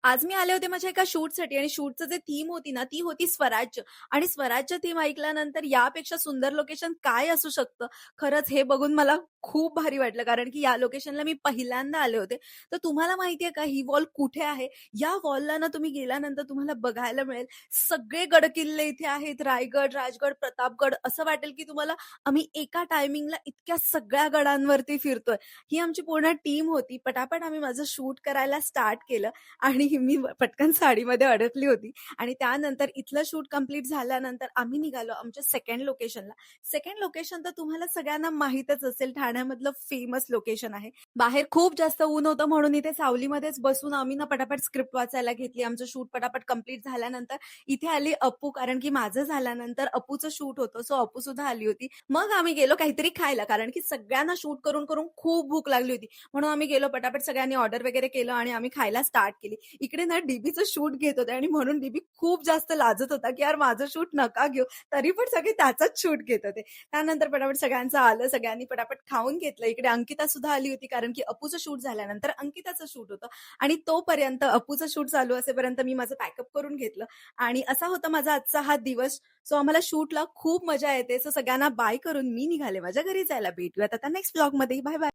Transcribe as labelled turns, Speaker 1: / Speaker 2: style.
Speaker 1: आज मी आले होते माझ्या एका शूटसाठी आणि शूटचं जे थीम होती ना, ती होती स्वराज्य आणि स्वराज्य थीम ऐकल्यानंतर यापेक्षा सुंदर लोकेशन काय असू शकतं? खरंच हे बघून मला खूप भारी वाटलं कारण की या लोकेशनला मी पहिल्यांदा आले होते. तर तुम्हाला माहिती आहे का ही वॉल कुठे आहे? या वॉलला ना तुम्ही गेल्यानंतर तुम्हाला बघायला मिळेल सगळे गड-किल्ले इथे आहेत. रायगड, राजगड, प्रतापगड असं वाटेल की तुम्हाला आम्ही एका टायमिंगला इतक्या सगळ्या गडांवरती फिरतोय. ही आमची पूर्ण टीम होती. पटापट आम्ही माझं शूट करायला स्टार्ट केलं आणि मी पटकन साडीमध्ये अडकली होती आणि त्यानंतर इथलं शूट कंप्लीट झाल्यानंतर आम्ही निघालो आमच्या सेकंड लोकेशनला. सेकंड लोकेशन तर तुम्हाला सगळ्यांना माहीतच असेल ठाण्यामधलं फेमस लोकेशन आहे. बाहेर खूप जास्त ऊन होतं म्हणून इथे सावलीमध्येच बसून आम्ही ना पटापट स्क्रिप्ट वाचायला घेतली. आमचं शूट पटापट कंप्लीट झाल्यानंतर इथे आली अप्पू कारण की माझं झाल्यानंतर अप्पूचं शूट होतं. सो अप्पू सुद्धा आली होती. मग आम्ही गेलो काहीतरी खायला कारण की सगळ्यांना शूट करून खूप भूक लागली होती. म्हणून आम्ही गेलो पटापट सगळ्यांनी ऑर्डर वगैरे केलं आणि आम्ही खायला स्टार्ट केली. इकडे ना डीबीचं शूट घेत होते आणि म्हणून डीबी खूप जास्त लाजत होता, की "यार माझं शूट नका घेऊ." तरी पण सगळे त्याचाच शूट घेत होते. त्यानंतर पटापट सगळ्यांचं आलं. सगळ्यांनी पटापट खाऊन घेतलं. इकडे अंकिता सुद्धा आली होती कारण की अपूचं शूट झाल्यानंतर अंकिताचं शूट होतं आणि तोपर्यंत अपूचं शूट चालू असेपर्यंत मी माझं पॅकअप करून घेतलं आणि असा होता माझा आजचा हा दिवस. सो आम्हाला शूटला खूप मजा येते. सो सगळ्यांना बाय करून मी निघाले माझ्या घरी जायला. भेटूयात आता नेक्स्ट व्लॉगमध्ये. Bye, bye.